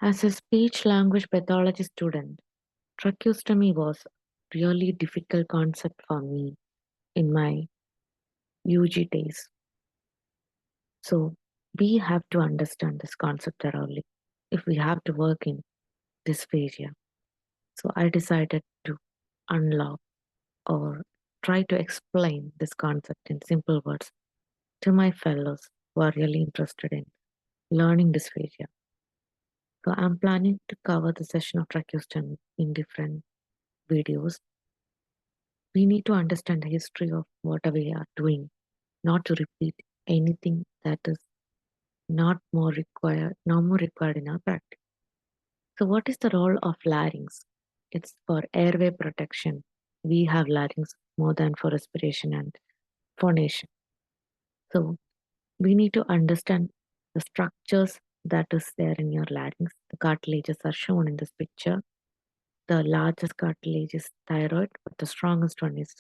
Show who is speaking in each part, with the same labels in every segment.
Speaker 1: As a speech language pathology student, tracheostomy was really difficult concept for me in my UG days. So we have to understand this concept thoroughly if we have to work in dysphagia. So I decided to unlock or try to explain this concept in simple words to my fellows who are really interested in learning dysphagia. So I'm planning to cover the session of tracheostomy in different videos. We need to understand the history of what we are doing, not to repeat anything that is not more required in our practice. So what is the role of larynx? It's for airway protection. We have larynx more than for respiration and phonation. So we need to understand the structures that is there in your larynx. The cartilages are shown in this picture. The largest cartilage is thyroid, but the strongest one is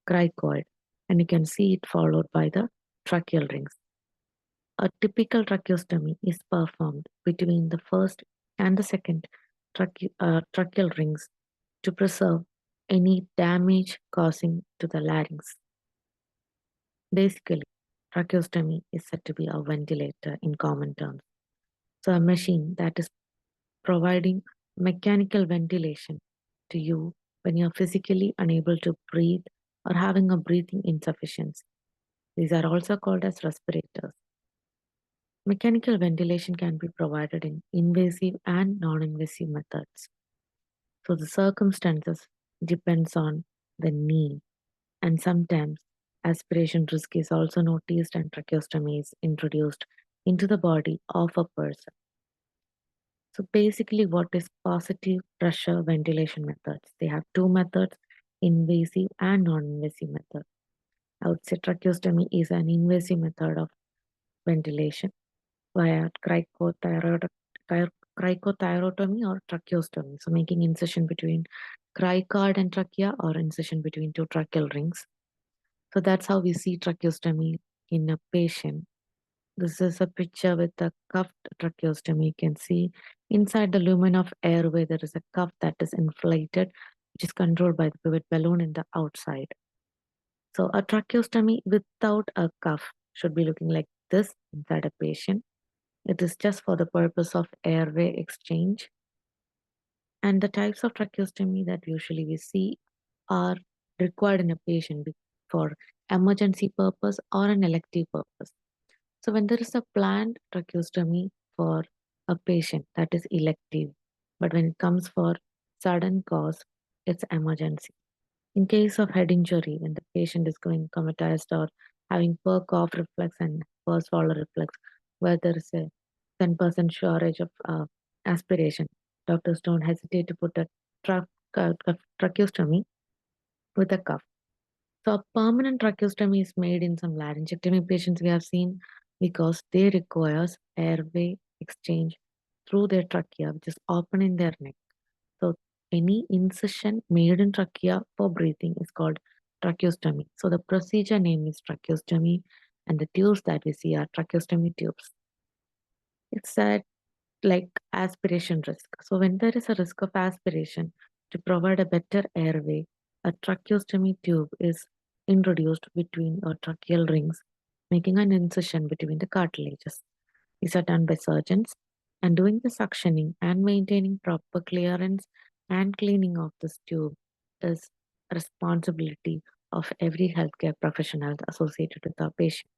Speaker 1: cricoid. And you can see it followed by the tracheal rings. A typical tracheostomy is performed between the first and the second tracheal rings to preserve any damage causing to the larynx. Basically, tracheostomy is said to be a ventilator in common terms. So a machine that is providing mechanical ventilation to you when you're physically unable to breathe or having a breathing insufficiency. These are also called as respirators. Mechanical ventilation can be provided in invasive and non-invasive methods. So the circumstances depends on the need, and sometimes aspiration risk is also noticed and tracheostomy is introduced into the body of a person. So basically what is positive pressure ventilation methods? They have two methods, invasive and non-invasive method. I would say tracheostomy is an invasive method of ventilation via cricothyrotomy or tracheostomy. So making incision between cricoid and trachea or incision between two tracheal rings. So that's how we see tracheostomy in a patient. This is a picture with a cuffed tracheostomy. You can see inside the lumen of airway, there is a cuff that is inflated, which is controlled by the pivot balloon in the outside. So a tracheostomy without a cuff should be looking like this inside a patient. It is just for the purpose of airway exchange. And the types of tracheostomy that usually we see are required in a patient for emergency purpose or an elective purpose. So when there is a planned tracheostomy for a patient, that is elective. But when it comes for sudden cause, it's emergency. In case of head injury, when the patient is going comatose or having poor cough reflex and poor swallow reflex, where there is a 10% shortage of aspiration, doctors don't hesitate to put a tracheostomy with a cuff. So a permanent tracheostomy is made in some laryngectomy patients we have seen because they requires airway exchange through their trachea, which is open in their neck. So any incision made in trachea for breathing is called tracheostomy. So the procedure name is tracheostomy, and the tubes that we see are tracheostomy tubes. It's like aspiration risk. So when there is a risk of aspiration, to provide a better airway, a tracheostomy tube is introduced between our tracheal rings, making an incision between the cartilages. These are done by surgeons, and doing the suctioning and maintaining proper clearance and cleaning of this tube is a responsibility of every healthcare professional associated with our patient.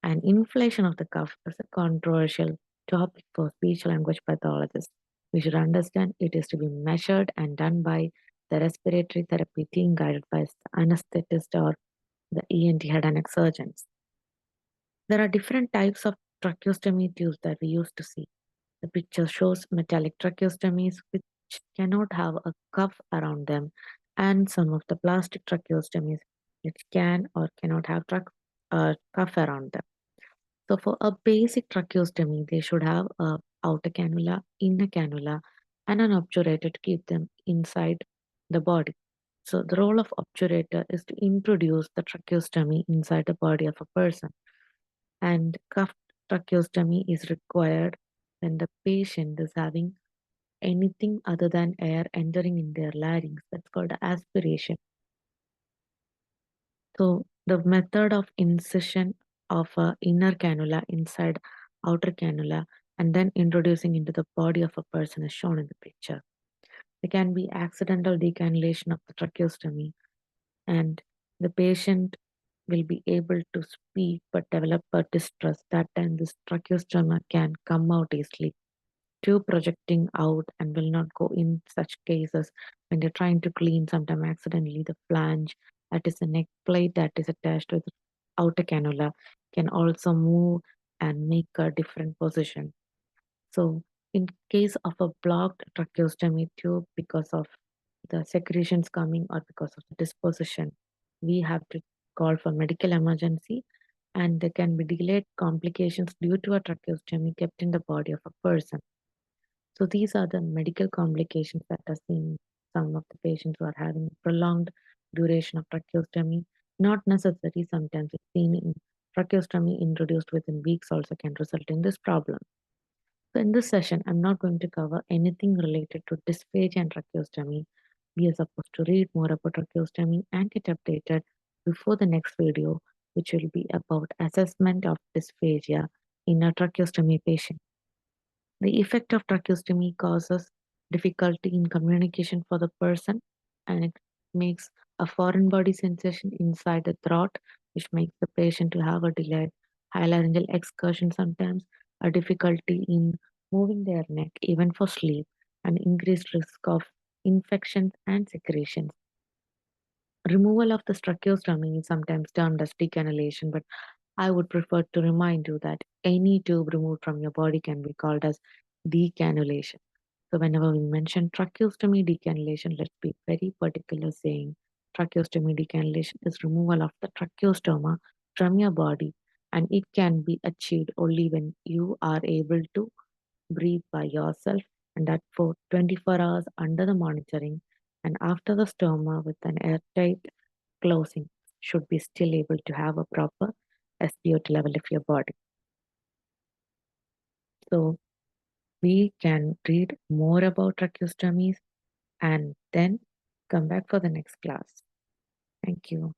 Speaker 1: And inflation of the cuff is a controversial topic for speech language pathologists. We should understand it is to be measured and done by the respiratory therapy team guided by the anesthetist or the ENT head and neck surgeons. There are different types of tracheostomy tubes that we used to see. The picture shows metallic tracheostomies which cannot have a cuff around them, and some of the plastic tracheostomies which can or cannot have cuff around them. So for a basic tracheostomy, they should have a outer cannula, inner cannula, and an obturator to keep them inside the body. So the role of obturator is to introduce the tracheostomy inside the body of a person. And cuffed tracheostomy is required when the patient is having anything other than air entering in their larynx. That's called aspiration. So the method of incision of a inner cannula inside outer cannula and then introducing into the body of a person is shown in the picture. There can be accidental decannulation of the tracheostomy, and the patient will be able to speak but develop a distress. That time this tracheostoma can come out easily, tube projecting out and will not go in such cases when they're trying to clean sometime accidentally the flange, that is the neck plate that is attached with the outer cannula, can also move and make a different position. So in case of a blocked tracheostomy tube because of the secretions coming or because of the disposition, we have to call for medical emergency, and there can be delayed complications due to a tracheostomy kept in the body of a person. So these are the medical complications that are seen in some of the patients who are having prolonged duration of tracheostomy. Not necessary, sometimes it's seen in tracheostomy introduced within weeks also can result in this problem. So in this session, I'm not going to cover anything related to dysphagia and tracheostomy. We are supposed to read more about tracheostomy and get updated before the next video, which will be about assessment of dysphagia in a tracheostomy patient. The effect of tracheostomy causes difficulty in communication for the person, and it makes a foreign body sensation inside the throat, which makes the patient to have a delayed high laryngeal excursion sometimes, a difficulty in moving their neck even for sleep, and increased risk of infections and secretions. Removal of the tracheostomy is sometimes termed as decannulation, but I would prefer to remind you that any tube removed from your body can be called as decannulation. So whenever we mention tracheostomy decannulation, let's be very particular saying tracheostomy decannulation is removal of the tracheostoma from your body, and it can be achieved only when you are able to breathe by yourself, and that for 24 hours under the monitoring, and after the stoma with an airtight closing should be still able to have a proper SpO2 level of your body. So we can read more about tracheostomies and then come back for the next class. Thank you.